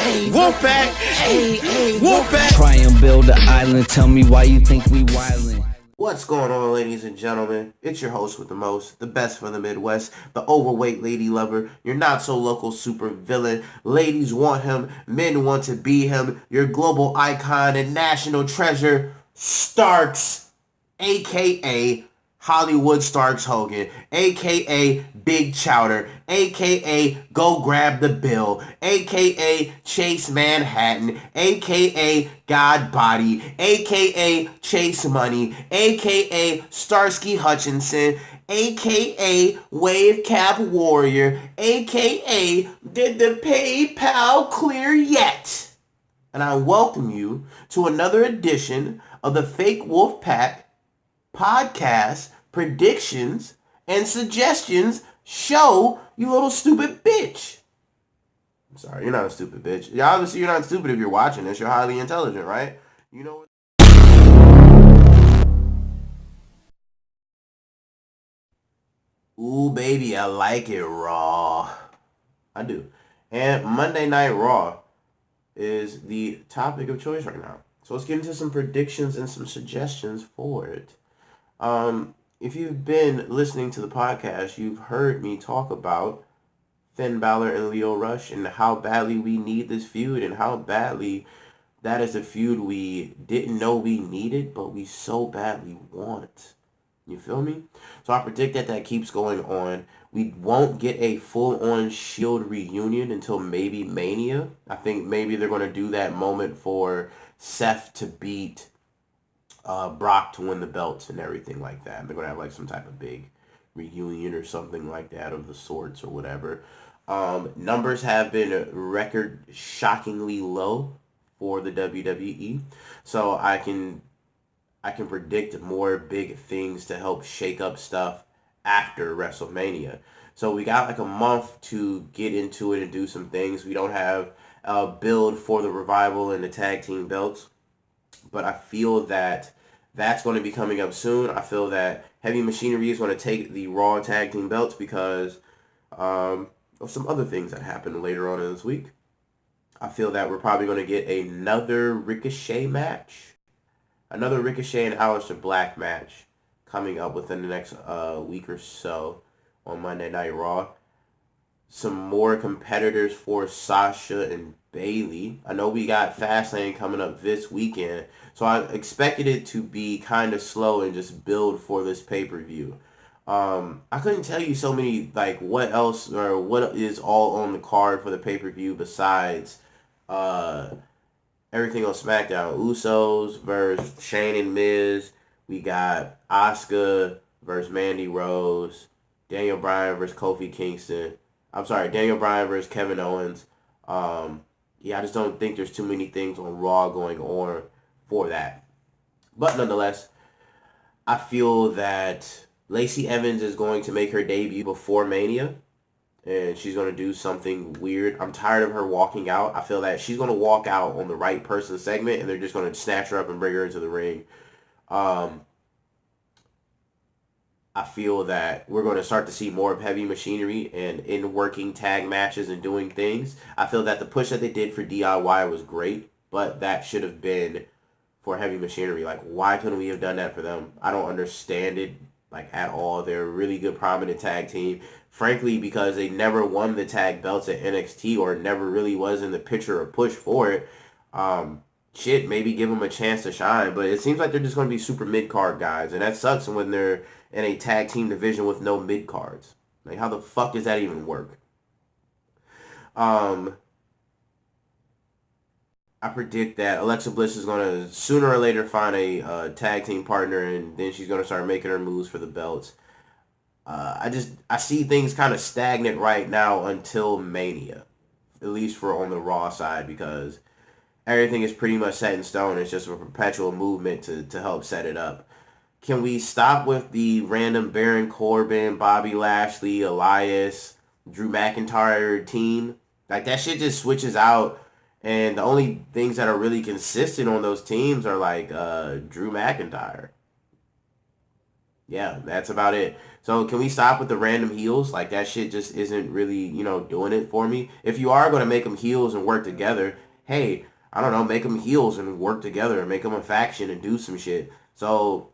Wolf Pact, Wolf Pact. Try and build an island, tell me why you think we wildin'. What's going on, ladies and gentlemen? It's your host with the most, the best from the Midwest, the overweight lady lover, your not-so-local super villain. Ladies want him, men want to be him, your global icon and national treasure, Starks, a.k.a. Hollywood Starks Hogan, a.k.a. Big Chowder, a.k.a. Go Grab the Bill, a.k.a. Chase Manhattan, a.k.a. God Body, a.k.a. Chase Money, a.k.a. Starsky Hutchinson, a.k.a. Wave Cap Warrior, a.k.a. Did the PayPal clear yet? And I welcome you to another edition of the Fake Wolf Pact Podcast Predictions and Suggestions Show, you little stupid bitch. I'm sorry, you're not a stupid bitch. Yeah, obviously you're not stupid if you're watching this. You're highly intelligent, right? You know what? Ooh, baby, I like it raw. I do. And Monday Night Raw is the topic of choice right now. So let's get into some predictions and some suggestions for it. If you've been listening to the podcast, you've heard me talk about Finn Balor and Lio Rush and how badly we need this feud and how badly that is a feud we didn't know we needed, but we so badly want. You feel me? So I predict that keeps going on. We won't get a full-on Shield reunion until maybe Mania. I think maybe they're going to do that moment for Seth to beat Brock to win the belts and everything like that. They're going to have like some type of big reunion or something like that of the sorts or whatever. Numbers have been record shockingly low for the WWE. So I can predict more big things to help shake up stuff after WrestleMania. So we got like a month to get into it and do some things. We don't have a build for the Revival and the tag team belts. But I feel that that's going to be coming up soon. I feel that Heavy Machinery is going to take the Raw tag team belts because of some other things that happened later on in this week. I feel that we're probably going to get another Ricochet match. Another Ricochet and Aleister Black match coming up within the next week or so on Monday Night Raw. Some more competitors for Sasha and Bayley. I know we got Fastlane coming up this weekend, so I expected it to be kind of slow and just build for this pay-per-view. I couldn't tell you so many, like, what else or what is all on the card for the pay-per-view besides everything on SmackDown. Usos versus Shane and Miz. We got Asuka versus Mandy Rose. Daniel Bryan versus Kofi Kingston. I'm sorry, Daniel Bryan versus Kevin Owens. I just don't think there's too many things on Raw going on for that. But nonetheless, I feel that Lacey Evans is going to make her debut before Mania. And she's going to do something weird. I'm tired of her walking out. I feel that she's going to walk out on the right person segment, and they're just going to snatch her up and bring her into the ring. I feel that we're going to start to see more of Heavy Machinery and in working tag matches and doing things. I feel that the push that they did for DIY was great, but that should have been for Heavy Machinery. Like, why couldn't we have done that for them? I don't understand it, like, at all. They're a really good, prominent tag team. Frankly, because they never won the tag belts at NXT or never really was in the picture or push for it. Maybe give them a chance to shine. But it seems like they're just going to be super mid-card guys. And that sucks when they're in a tag team division with no mid-cards. Like, how the fuck does that even work? I predict that Alexa Bliss is going to sooner or later find a tag team partner, and then she's going to start making her moves for the belts. I see things kind of stagnant right now until Mania, at least for on the Raw side, because everything is pretty much set in stone. It's just a perpetual movement to help set it up. Can we stop with the random Baron Corbin, Bobby Lashley, Elias, Drew McIntyre team? Like, that shit just switches out, and the only things that are really consistent on those teams are like Drew McIntyre. Yeah, that's about it. So can we stop with the random heels? Like that shit just isn't really, doing it for me. If you are gonna make them heels and work together, hey, I don't know, make them heels and work together and make them a faction and do some shit. So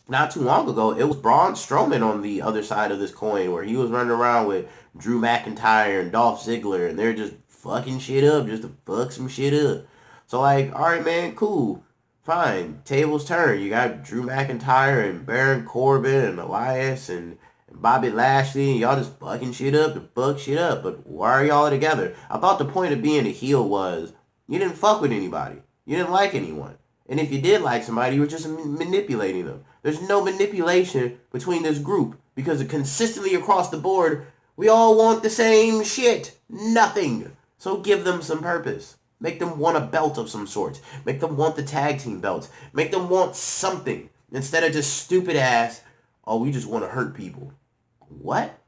not too long ago, it was Braun Strowman on the other side of this coin where he was running around with Drew McIntyre and Dolph Ziggler and they're just fucking shit up just to fuck some shit up. So like, all right, man, cool. Fine. Tables turn. You got Drew McIntyre and Baron Corbin and Elias and Bobby Lashley. And y'all just fucking shit up to fuck shit up. But why are y'all together? I thought the point of being a heel was you didn't fuck with anybody. You didn't like anyone. And if you did like somebody, you were just manipulating them. There's no manipulation between this group because consistently across the board, we all want the same shit. Nothing. So give them some purpose. Make them want a belt of some sort. Make them want the tag team belts. Make them want something. Instead of just stupid ass, oh, we just want to hurt people. What?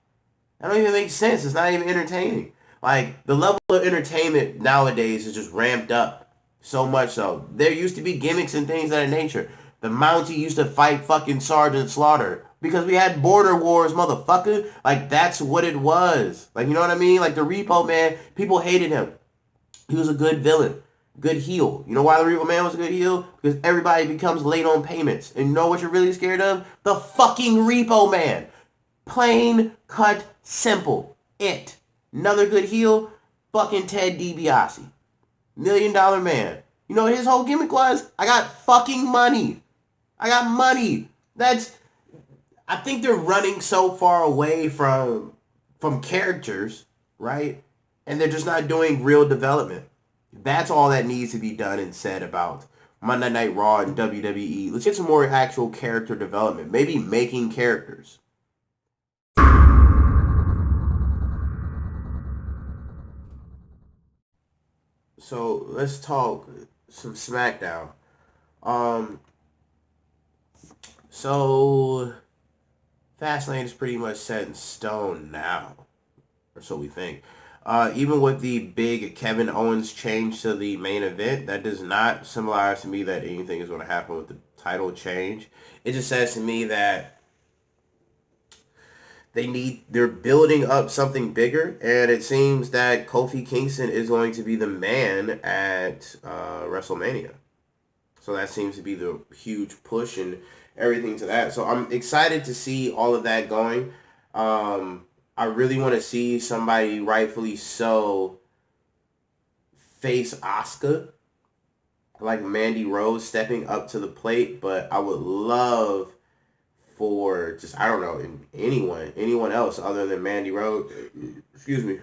That don't even make sense. It's not even entertaining. Like, the level of entertainment nowadays is just ramped up. So much so. There used to be gimmicks and things of that nature. The Mountie used to fight fucking Sergeant Slaughter. Because we had border wars, motherfucker. Like, that's what it was. Like, you know what I mean? Like, the Repo Man, people hated him. He was a good villain. Good heel. You know why the Repo Man was a good heel? Because everybody becomes late on payments. And you know what you're really scared of? The fucking Repo Man. Plain, cut, simple. It. Another good heel? Fucking Ted DiBiase. $1 Million Man. You know what his whole gimmick was? I got fucking money. I got money. I think they're running so far away from characters, right? And they're just not doing real development. That's all that needs to be done and said about Monday Night Raw and WWE. Let's get some more actual character development. Maybe making characters. So let's talk some SmackDown. Um, so Fastlane is pretty much set in stone now, or so we think. Even with the big Kevin Owens change to the main event, that does not symbolize to me that anything is going to happen with the title change. It just says to me that they're building up something bigger, and it seems that Kofi Kingston is going to be the man at WrestleMania. So that seems to be the huge push and everything to that. So I'm excited to see all of that going. I really want to see somebody rightfully so face Asuka, like Mandy Rose stepping up to the plate, but I would love for just, I don't know, anyone else other than Mandy Rose, excuse me,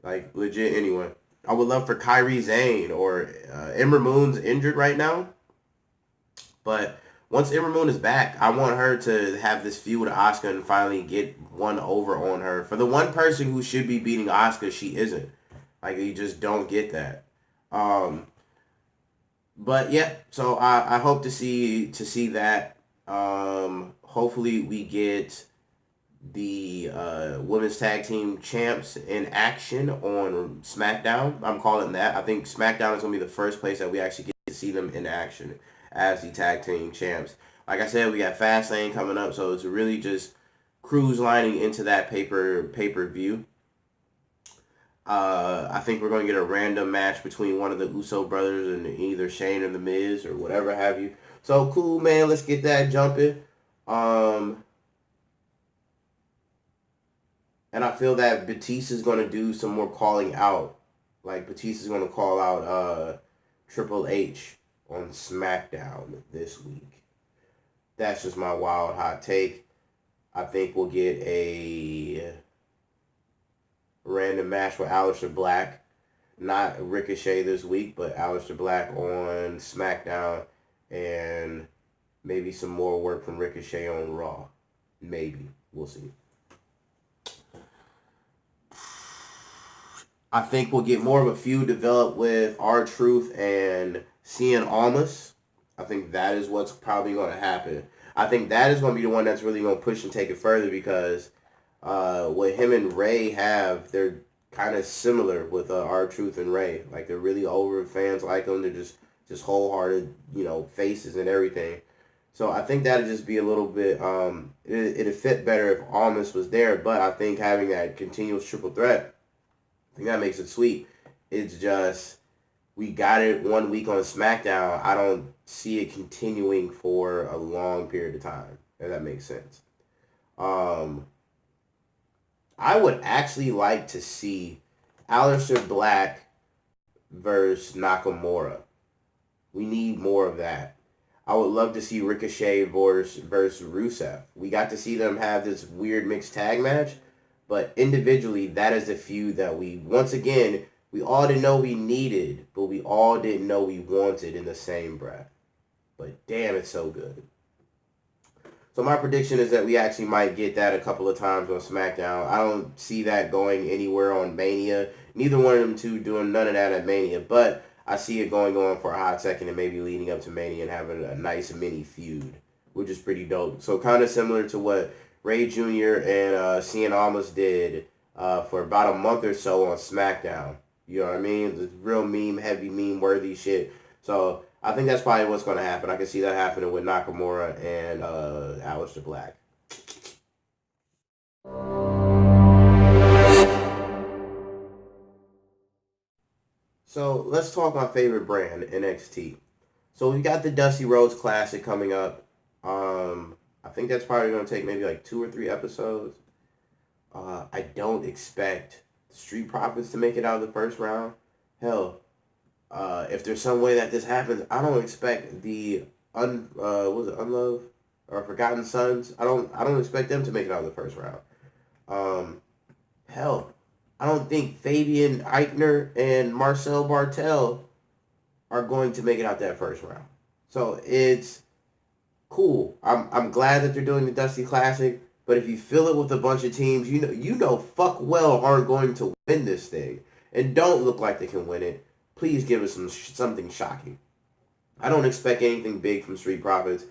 like legit anyone. I would love for Kairi Sane or Ember Moon's injured right now, but once Ember Moon is back, I want her to have this feud with Asuka and finally get one over on her. For the one person who should be beating Asuka, she isn't. Like, you just don't get that. But yeah, so I hope to see that. Hopefully we get the women's tag team champs in action on SmackDown. I'm calling that. I think SmackDown is going to be the first place that we actually get to see them in action as the tag team champs. Like I said, we got Fastlane coming up, so it's really just cruise lining into that pay-per-view. I think we're going to get a random match between one of the Uso brothers and either Shane or The Miz or whatever have you. So cool, man. Let's get that jumping. And I feel that Batista's going to do some more calling out. Like, Batista's going to call out Triple H on SmackDown this week. That's just my wild hot take. I think we'll get a random match with Aleister Black. Not Ricochet this week, but Aleister Black on SmackDown. And maybe some more work from Ricochet on Raw. Maybe. We'll see. I think we'll get more of a feud developed with R-Truth and Cien Almas. I think that is what's probably going to happen. I think that is going to be the one that's really going to push and take it further because what him and Ray have, they're kind of similar with R-Truth and Ray. Like, they're really over. Fans like them. They're just wholehearted, faces and everything. So I think that'd just be a little bit, it'd fit better if Almas was there, but I think having that continuous triple threat, I think that makes it sweet. It's just, we got it 1 week on SmackDown. I don't see it continuing for a long period of time, if that makes sense. I would actually like to see Aleister Black versus Nakamura. We need more of that. I would love to see Ricochet versus Rusev. We got to see them have this weird mixed tag match, but individually, that is the feud that once again, we all didn't know we needed, but we all didn't know we wanted in the same breath. But damn, it's so good. So my prediction is that we actually might get that a couple of times on SmackDown. I don't see that going anywhere on Mania. Neither one of them two doing none of that at Mania, but I see it going on for a hot second and maybe leading up to Mania and having a nice mini feud, which is pretty dope. So kind of similar to what Ray Jr. and Cien Almas did for about a month or so on SmackDown. You know what I mean? It's real heavy, meme-worthy shit. So I think that's probably what's going to happen. I can see that happening with Nakamura and Aleister Black. So let's talk my favorite brand, NXT. So we got the Dusty Rhodes Classic coming up. I think that's probably going to take maybe like 2 or 3 episodes. I don't expect the Street Profits to make it out of the first round. Hell, if there's some way that this happens, I don't expect the Unloved or Forgotten Sons. I don't expect them to make it out of the first round. Hell, I don't think Fabian Eichner and Marcel Bartel are going to make it out that first round. So it's cool. I'm glad that they're doing the Dusty Classic, but if you fill it with a bunch of teams, you know fuck well aren't going to win this thing and don't look like they can win it, please give us something shocking. I don't expect anything big from Street Profits,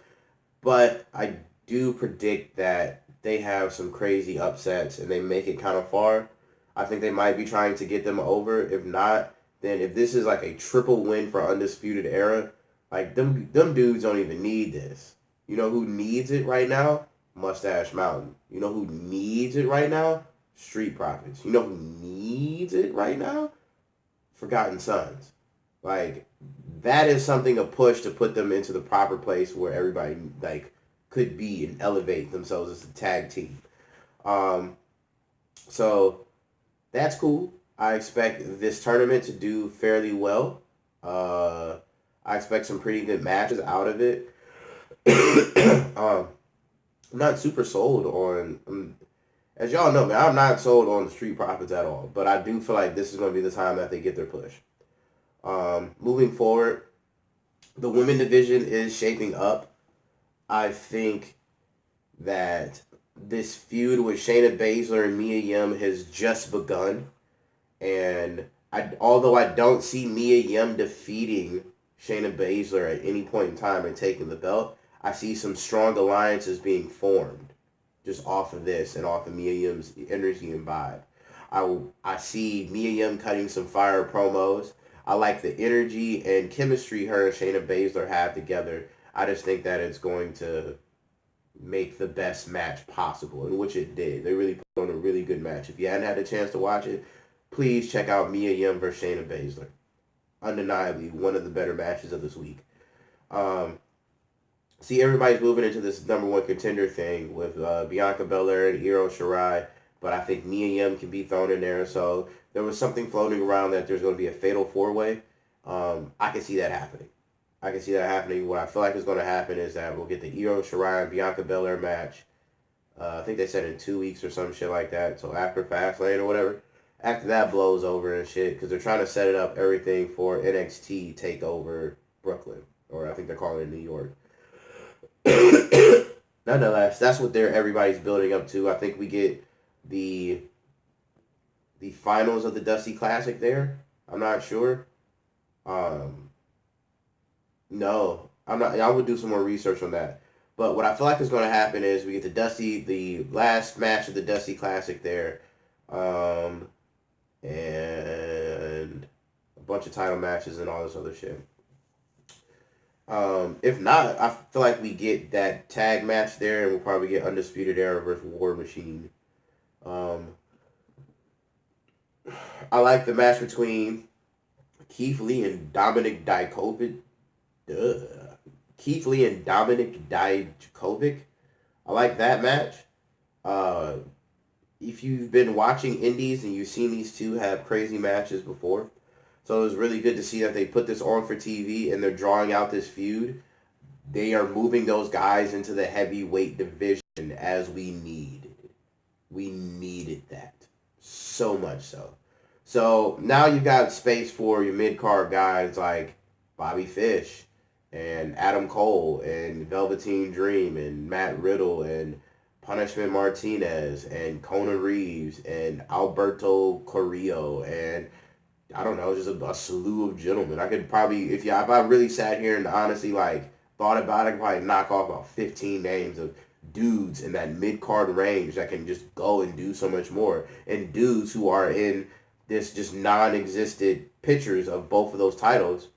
but I do predict that they have some crazy upsets and they make it kind of far. I think they might be trying to get them over. If not, then if this is like a triple win for Undisputed Era, like them dudes don't even need this. You know who needs it right now? Mustache Mountain. You know who needs it right now? Street Profits. You know who needs it right now? Forgotten Sons. Like, that is something, a push to put them into the proper place where everybody like could be and elevate themselves as a tag team. So that's cool. I expect this tournament to do fairly well. I expect some pretty good matches out of it. I'm not super sold on, as y'all know, man, I'm not sold on the Street Profits at all. But I do feel like this is going to be the time that they get their push. Moving forward, the women division is shaping up. I think that this feud with Shayna Baszler and Mia Yim has just begun. And although I don't see Mia Yim defeating Shayna Baszler at any point in time and taking the belt, I see some strong alliances being formed just off of this and off of Mia Yim's energy and vibe. I see Mia Yim cutting some fire promos. I like the energy and chemistry her and Shayna Baszler have together. I just think that it's going to make the best match possible, in which it did. They really put on a really good match. If you hadn't had a chance to watch it, please check out Mia Yim versus Shayna Baszler. Undeniably, one of the better matches of this week. See, everybody's moving into this number one contender thing with Bianca Belair and Io Shirai, but I think Mia Yim can be thrown in there. So there was something floating around that there's going to be a fatal four-way. I can see that happening. What I feel like is going to happen is that we'll get the Io Shirai and Bianca Belair match. I think they said in 2 weeks or some shit like that. So after Fastlane or whatever. After that blows over and shit, because they're trying to set it up everything for NXT TakeOver Brooklyn, or I think they're calling it New York. Nonetheless, that's what everybody's building up to. I think we get the finals of the Dusty Classic there. I'm not sure. No, I'm not. I would do some more research on that. But what I feel like is going to happen is we get the last match of the Dusty Classic there. And a bunch of title matches and all this other shit. If not, I feel like we get that tag match there, and we'll probably get Undisputed Era versus War Machine. I like the match between Keith Lee and Dominic Dijakovic. Keith Lee and Dominic Dijakovic. I like that match. If you've been watching indies and you've seen these two have crazy matches before, so it was really good to see that they put this on for TV and they're drawing out this feud. They are moving those guys into the heavyweight division as we need. We needed that. So much so. So now you've got space for your mid-card guys like Bobby Fish and Adam Cole and Velveteen Dream and Matt Riddle and Punishment Martinez and Kona Reeves and Alberto Carrillo and I don't know, just a slew of gentlemen. I could probably, if I really sat here and honestly like thought about it, I could probably knock off about 15 names of dudes in that mid-card range that can just go and do so much more. And dudes who are in this just non-existent pictures of both of those titles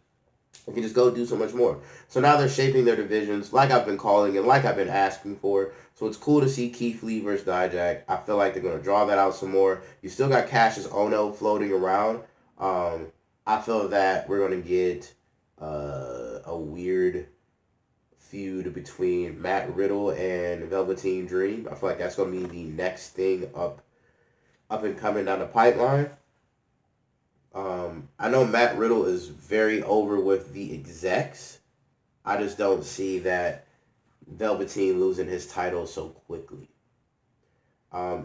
and can just go do so much more. So now they're shaping their divisions like I've been calling and like I've been asking for. So it's cool to see Keith Lee versus Dijak. I feel like they're going to draw that out some more. You still got Cassius Ohno floating around. I feel that we're going to get a weird feud between Matt Riddle and Velveteen Dream. I feel like that's going to be the next thing up and coming down the pipeline. I know Matt Riddle is very over with the execs. I just don't see that Velveteen losing his title so quickly.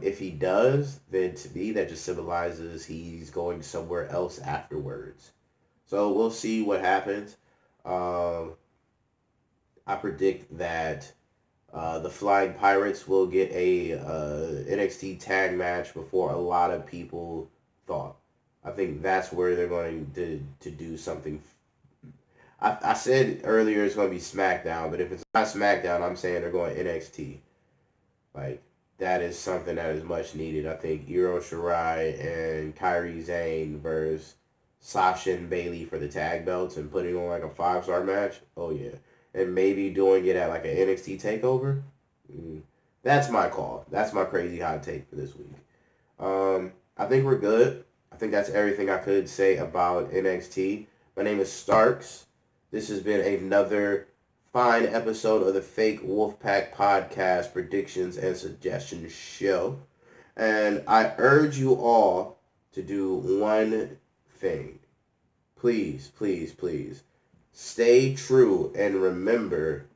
If he does, then to me that just symbolizes he's going somewhere else afterwards. So we'll see what happens. I predict that the Flying Pirates will get a NXT tag match before a lot of people thought. I think that's where they're going to do something. I said earlier it's going to be SmackDown, but if it's not SmackDown, I'm saying they're going NXT. Like, that is something that is much needed. I think Io Shirai and Kairi Sane versus Sasha and Bayley for the tag belts and putting on like a 5-star match. Oh, yeah. And maybe doing it at like an NXT takeover. That's my call. That's my crazy hot take for this week. I think we're good. I think that's everything I could say about NXT. My name is Starks. This has been another fine episode of the fake Wolf Pact Podcast Predictions and Suggestions show. And I urge you all to do one thing. Please, please, please. Stay true and remember,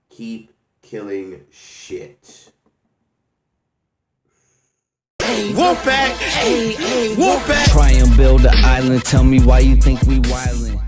keep killing shit. Wolf Pact, Wolf Pact. Try and build an island. Tell me why you think we wildin'.